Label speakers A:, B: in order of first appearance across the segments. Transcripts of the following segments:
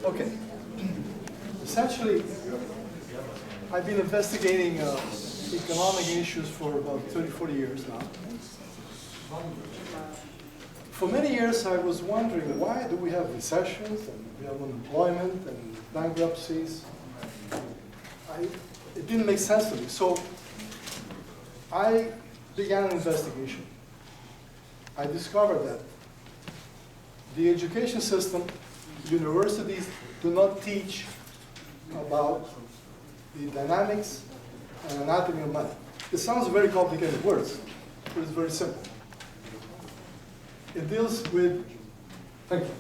A: Okay. Essentially, I've been investigating economic issues for about 30, 40 years now. For many years, I was wondering, why do we have recessions, and we have unemployment, and bankruptcies? It didn't make sense to me. So I began an investigation. I discovered that the education system, universities do not teach about the dynamics and anatomy of money. It sounds very complicated words, but it's very simple. It deals with, thank you.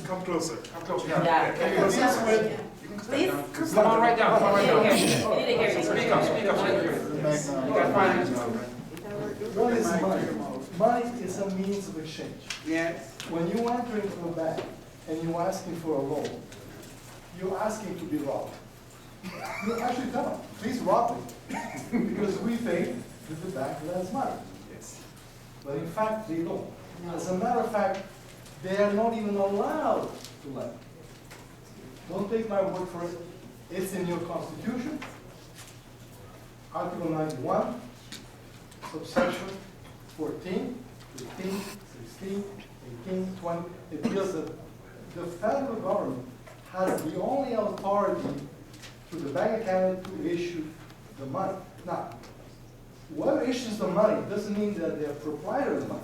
B: Come closer. Come closer.
C: Yeah.
A: It deals with,
C: Please?
B: Come on, right down. Come on, right down.
C: Speak up, speak up.
A: what is money? Money is a means of exchange.
B: Yes.
A: When you enter into a bank and you're asking for a loan, you're asking to be robbed. You actually tell them, please rob me, because we think that the bank lends money.
B: Yes.
A: But in fact, they don't. As a matter of fact, they are not even allowed to lend. Don't take my word for it. It's in your Constitution, Article 91, subsection 14, 15, 16, 18, 20. It deals that the federal government has the only authority through the Bank of Canada to issue the money. Now, whoever issues the money doesn't mean that they're proprietor of the money.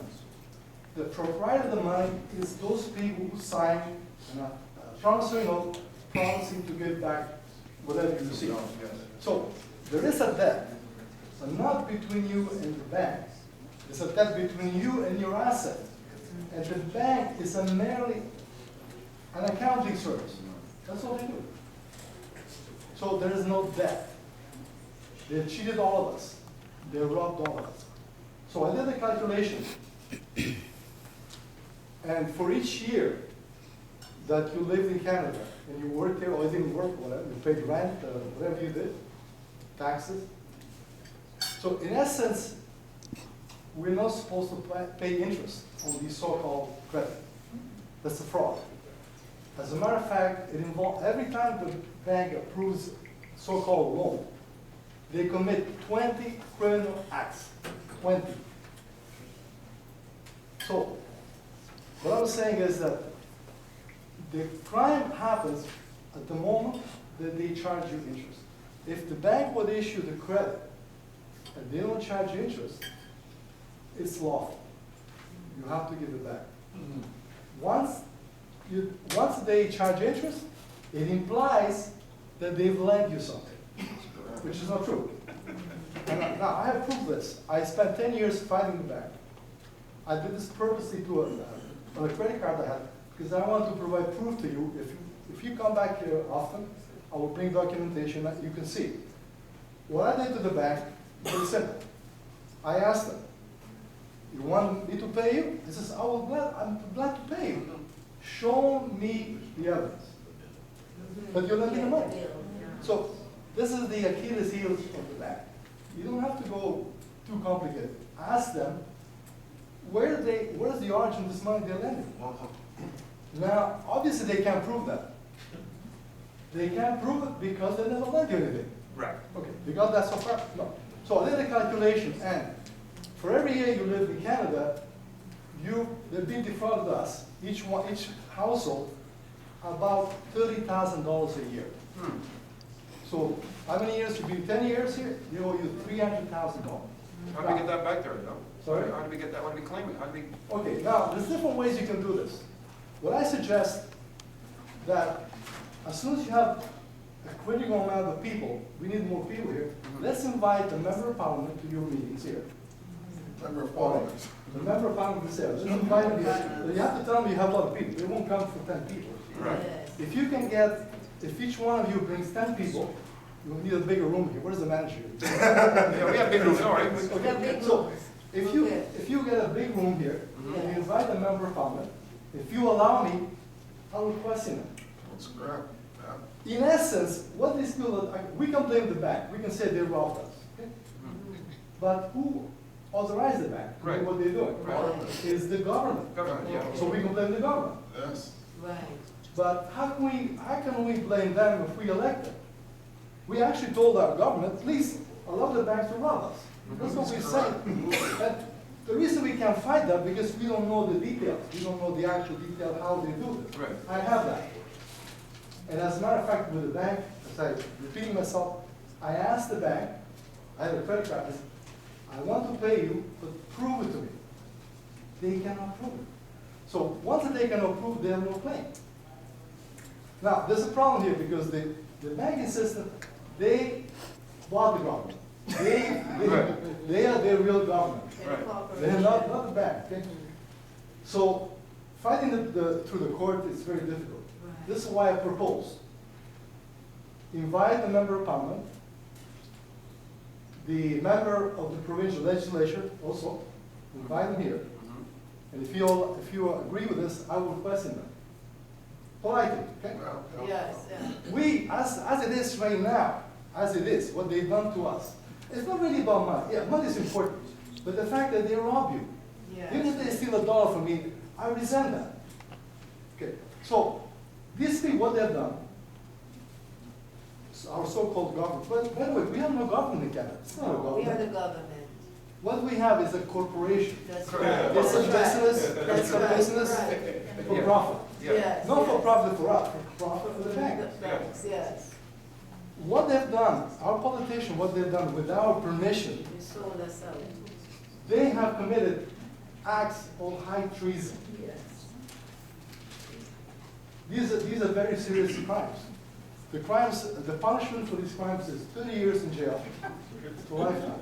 A: The proprietor of the money is those people who sign a promissory note promising to give back whatever you receive. So there is a debt, but not between you and the bank. It's a debt between you and your asset. And the bank is merely an accounting service. That's all they do. So there is no debt. They cheated all of us. They robbed all of us. So I did the calculation. And for each year that you lived in Canada and you worked there, or you didn't work, whatever, you paid rent, whatever you did, taxes. So in essence, we're not supposed to pay interest on these so-called credit. That's a fraud. As a matter of fact, it involves, every time the bank approves so-called loan, they commit 20 criminal acts. 20. So, what I'm saying is that the crime happens at the moment that they charge you interest. If the bank would issue the credit and they don't charge you interest, it's lawful. You have to give it back. Once they charge interest, it implies that they've lent you something, which is not true. And now, I have proved this. I spent 10 years fighting the bank. I did this purposely on a credit card I had, because I want to provide proof to you. If you come back here often, I will bring documentation that you can see. What I did to the bank is very simple. I asked them, you want me to pay you? He says, I'm glad to pay you. Show me the evidence. But you're lending the money. So this is the Achilles heel of the bank. You don't have to go too complicated. Ask them, where's the origin of this money they're lending? Now, obviously they can't prove that. They can't prove it because they never lent you anything.
B: Right.
A: Okay, because that's so far. No. So I did a calculation, and for every year you live in Canada, they've been defrauded us, each household, about $30,000 a year. So how many years? You've been 10 years here, they owe you $300,000.
B: How do we get that back there, though?
A: Sorry?
B: How do we get that? How do we claim it? How do we?
A: Okay, now there's different ways you can do this. What I suggest that as soon as you have a critical amount of people, we need more people here, let's invite the member of parliament to your meetings here.
B: Member of
A: Parliament. The member of parliament is there. Let's invite them here. But you have to tell them you have a lot of people. They won't come for 10 people.
B: Right.
A: If you can if each one of you brings 10 people, you'll need a bigger room here. Where's the manager?
B: Yeah, we have big rooms, all right.
A: Okay, so if you get a big room here, and you invite a member of parliament, if you allow me, I will question him.
B: That's correct.
A: In essence, what these people, we can blame the bank. We can say they robbed us. Okay? But who authorized the bank to do what they're doing?
B: Right.
A: Is the government.
B: Government, yeah.
A: So we can blame the government.
B: Yes.
C: Right.
A: But how can we blame them if we elect them? We actually told our government, please allow the banks to rob us. That's what we say. And the reason we can't fight that because we don't know the details. We don't know the actual detail how they do this.
B: Right.
A: I have that. And as a matter of fact, with the bank, as I'm repeating myself, I asked the bank, I had a credit card, I said, I want to pay you, but prove it to me. They cannot prove it. So once they cannot prove, they have no claim. Now, there's a problem here because the banking system, they bought the government. They are their real government.
B: Right.
A: They're not the bank. Okay? So fighting through the court is very difficult. This is why I propose. Invite the member of parliament, the member of the provincial legislature also, invite them here. And if you agree with this, I will question them. Politely, okay?
D: Yes, yeah.
A: We, as it is right now, as it is, what they've done to us, it's not really about money. Yeah, money is important. But the fact that they rob you, even if they steal $1 from me, I resent that. Okay, so these people, what they've done, our so-called government, but by the way, we have no government in Canada. It's not a
D: We are
A: government.
D: the government.
A: What we have is a corporation.
D: That's
B: Correct.
D: right.
A: It's a
D: That's right.
A: business,
D: That's
A: it's a
D: right.
A: business
D: Right.
A: for
B: Yeah.
A: profit.
D: Yes.
A: Not for
D: yes.
A: profit for us, for profit for the bank.
D: The banks, yes.
A: What they've done, our politicians, what they've done without permission,
D: You sold us out.
A: they have committed acts of high treason.
D: Yes.
A: These are very serious crimes. The punishment for these crimes is 30 years in jail to lifetime.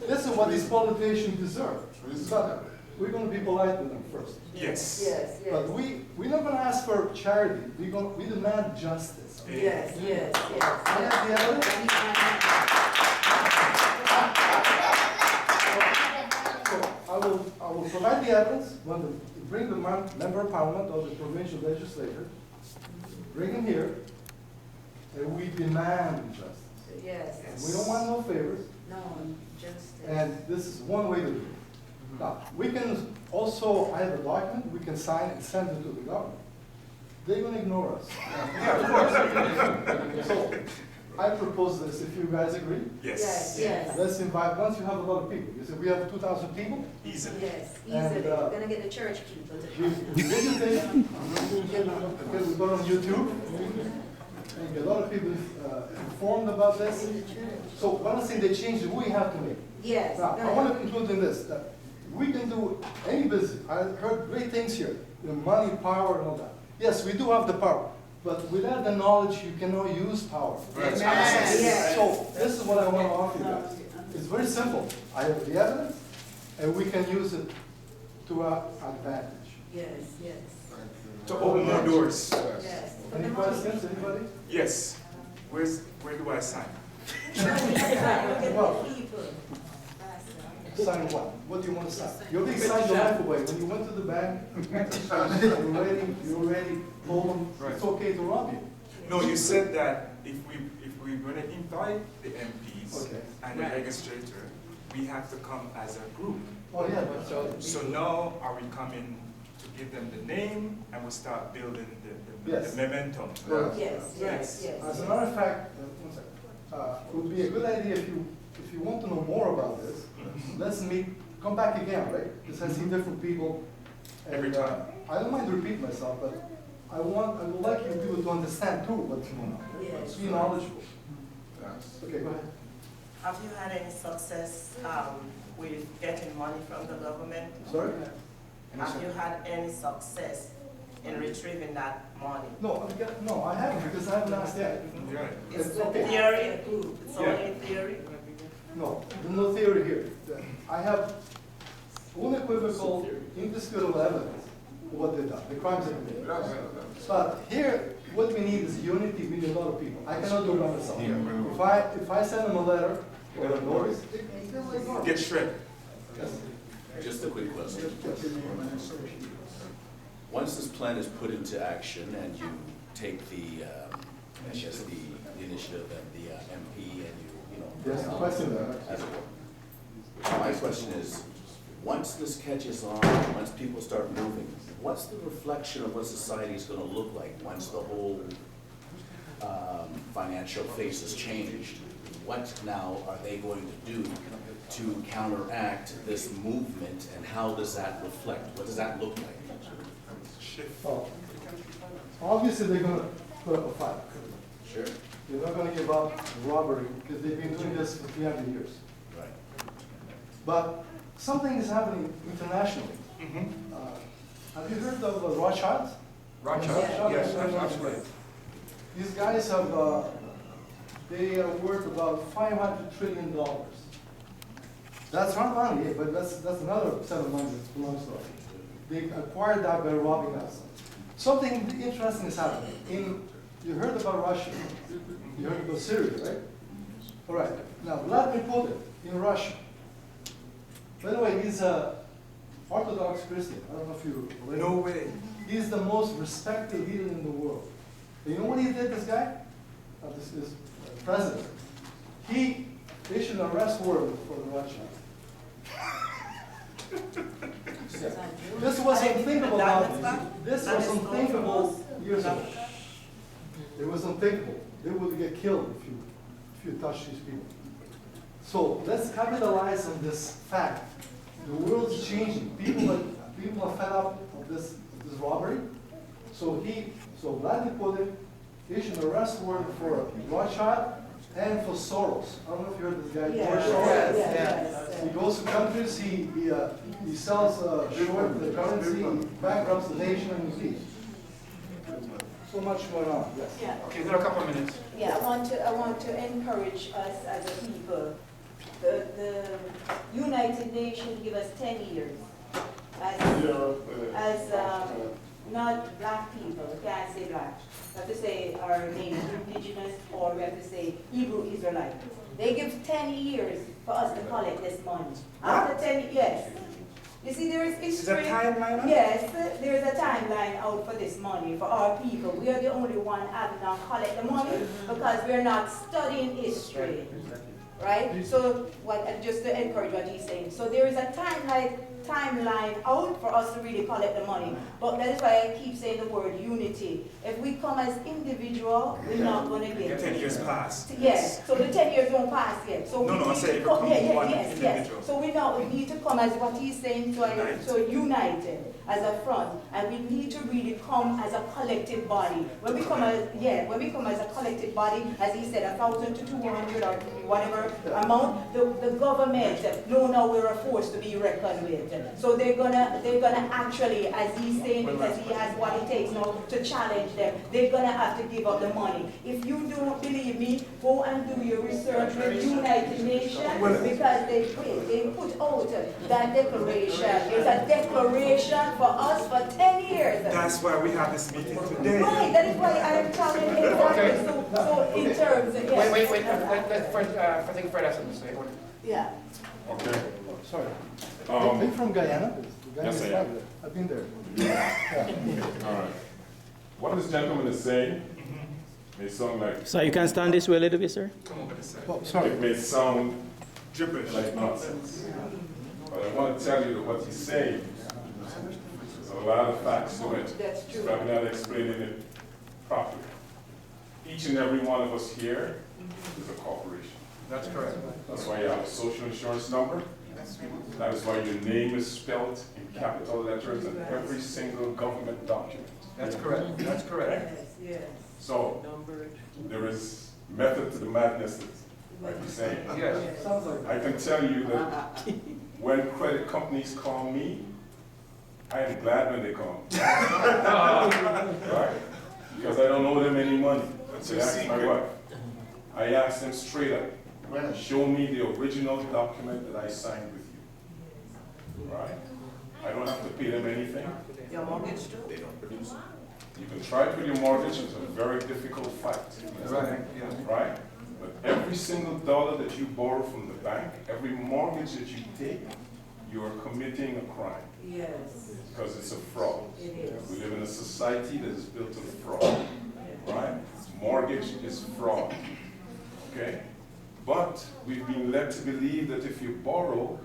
A: This is what these politicians deserve. But we're going to be polite with them first.
E: Yes.
D: Yes, yes.
A: But we're not going to ask for charity. We demand justice.
D: Yes, yes,
A: I
D: yes.
A: have the evidence. So I will provide the evidence when bring the member of parliament or the provincial legislature, bring him here, and we demand justice.
D: Yes.
A: We don't want no favors,
D: No, justice.
A: and this is one way to do it. Now, we can also, I have a document, we can sign and send it to the government. They're gonna ignore us.
B: Yeah, of course.
A: So, I propose this, if you guys agree,
D: Yes,
E: Yes.
D: yes.
A: let's invite, once you have a lot of people, you said we have 2,000 people,
E: Easily.
D: Yes,
A: And,
D: easily. We're gonna get the church people to
A: we
D: come.
A: videotape, okay, we put it on YouTube, and a lot of people informed about this.
D: In the church.
A: So, one of the things they changed, we have to make.
D: Yes.
A: Now,
D: no,
A: I want to conclude in this, that we can do any business. I heard great things here, the money, power, and all that. Yes, we do have the power, but without the knowledge, you cannot use power.
B: Right.
D: Yes.
A: So, this is what I want to offer you guys. It's very simple. I have the evidence, and we can use it to our advantage.
D: Yes, yes.
E: To open more doors.
D: Yes.
A: Any questions, anybody?
E: Yes. Where do I sign?
A: Well,
D: People.
A: sign what? What do you want to sign? You already signed the life away. When you went to the bank, you already told them it's okay to rob you.
E: No, you said that if we're gonna invite the MPs
A: Okay.
E: and the legislature, we have to come as a group.
A: Oh, yeah, but
E: So now are we coming to give them the name and we start building the
A: Yes.
E: momentum?
D: Yes, yes, yes.
A: as a matter of fact, one second. It would be a good idea if you want to know more about this, let's meet, come back again, right? Because I see different people. And,
E: Every time.
A: I don't mind to repeat myself, but I would like you people to understand too what's going on.
D: Yes.
A: Be knowledgeable. Okay, go ahead.
F: Have you had any success with getting money from the government?
A: Sorry?
F: Have you had any success in retrieving that money?
A: No, I haven't because I haven't asked yet.
E: Right.
F: It's
A: It's
F: a
A: okay.
F: theory, it's
E: Yeah.
F: only theory.
A: No, there's no theory here. I have unequivocal, indisputable evidence of what they've done, the crimes they've committed. But here, what we need is unity. We need a lot of people. I cannot do it by myself. If I send them a letter or a notice, they will ignore it.
E: Get shredded.
A: Yes.
G: Just a quick question. Once this plan is put into action and you take the, I guess, the initiative and the MP and you know.
A: Yes, the question there.
G: as it were. My question is, once this catches on, once people start moving, what's the reflection of what society is going to look like once the whole financial face has changed? What now are they going to do to counteract this movement, and how does that reflect? What does that look like?
A: Well, obviously they're gonna put up a fight.
G: Sure.
A: They're not gonna give up robbery because they've been doing this for 300 years.
G: Right.
A: But something is happening internationally. Have you heard of Rothschilds?
B: Rothschild, yes,
A: Rothschild?
B: absolutely.
A: These guys have, they are worth about $500 trillion. That's not money, but that's another set of money that belongs to us. They acquired that by robbing us. Something interesting is happening. You heard about Russia. You heard about Syria, right? All right. Now, Vladimir Putin in Russia. By the way, he's an Orthodox Christian. I don't know if you read.
E: No way.
A: He's the most respected leader in the world. And you know what he did, this guy? This president. He issued an arrest warrant for the Russians. This was unthinkable now. This was unthinkable years ago. It was unthinkable. They would get killed if you touch these people. So let's capitalize on this fact. The world's changing. People are fed up of this robbery. So Vladimir Putin issued an arrest warrant for Rothschild and for Soros. I don't know if you heard this guy, George Soros.
D: Yes.
A: He goes to countries, he sells short the currency, he bankrupts the nation, and he leaves. So much going on, yes.
D: Yeah.
B: Okay, we've got a couple of minutes.
D: Yeah, I want to encourage us as a people. The United Nations give us 10 years as not black people. We can't say black. We have to say our name indigenous, or we have to say Hebrew Israelite. They give 10 years for us to collect this money. After 10, yes. You see, there is history.
E: Is there a timeline on it?
D: Yes, there is a timeline out for this money for our people. We are the only one having to collect the money because we are not studying history. Right? So, just to encourage what he's saying. So there is a timeline out for us to really collect the money. But that is why I keep saying the word unity. If we come as individual, we're not going to get it.
E: 10 years passed.
D: Yes, so the 10 years won't pass yet. So
E: No,
D: we
E: I
D: need
E: said
D: to
E: it
D: come,
E: becomes one
D: yes.
E: individual.
D: So we need to come as what he's saying, so united as a front, and we need to really come as a collective body. When we come as a collective body, as he said, 1,000 to 200 or whatever amount, the government now we're a force to be reckoned with. So they're gonna actually, as he's saying, because he has what it takes now to challenge them, they're gonna have to give up the money. If you don't believe me, go and do your research with United Nations, because they put out that declaration. It's a declaration for us for 10 years.
E: That's why we have this meeting today.
D: Right, that is why I'm telling you exactly. So in terms of, yes.
B: Wait, let I think Fred has something to say.
D: Yeah.
H: Okay.
A: Sorry.
H: Um,
A: Are you from Guyana?
H: Yes, I am.
A: I've been there.
H: All right. What this gentleman is saying may sound like,
I: So you can stand this way a little bit, sir?
E: Come over this side.
A: Oh, sorry.
H: it may sound
E: Gibberish.
H: like nonsense. But I want to tell you that what he's saying, there's a lot of facts to it.
D: That's true.
H: So I'm not explaining it properly. Each and every one of us here is a corporation.
B: That's correct.
H: That's why you have a social insurance number. That is why your name is spelled in capital letters in every single government document.
B: That's correct. That's correct.
D: Yes.
H: So, there is method to the madness, like you're saying.
B: Yes.
A: Sounds like
H: I can tell you that when credit companies call me, I am glad when they call me. Right? Because I don't owe them any money.
E: That's
H: So
E: your
H: I ask my
E: secret.
H: wife. I ask them straight up, show me the original document that I signed with you. Right? I don't have to pay them anything.
F: Your mortgage too?
H: They don't produce it. You can try it with your mortgage, it's a very difficult fight.
B: Right, yeah.
H: Right? But every single dollar that you borrow from the bank, every mortgage that you take, you are committing a crime
D: Yes.
H: because it's a fraud.
D: It is.
H: We live in a society that is built on fraud, right? Mortgage is fraud, okay? But we've been led to believe that if you borrow,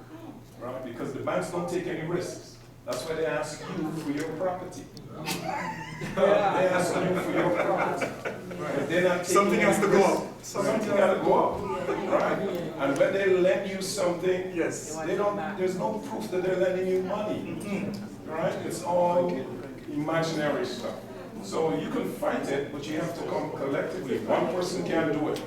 H: right? Because the banks don't take any risks. That's why they ask you for your property. They ask you for your property. Right? They're not taking
E: Something has to
H: any
E: go
H: risks.
E: up.
H: Something got to go up, right? And when they lend you something,
E: Yes.
H: they don't. There's no proof that they're lending you money, right? It's all imaginary stuff. So you can fight it, but you have to come collectively. One person can't do it.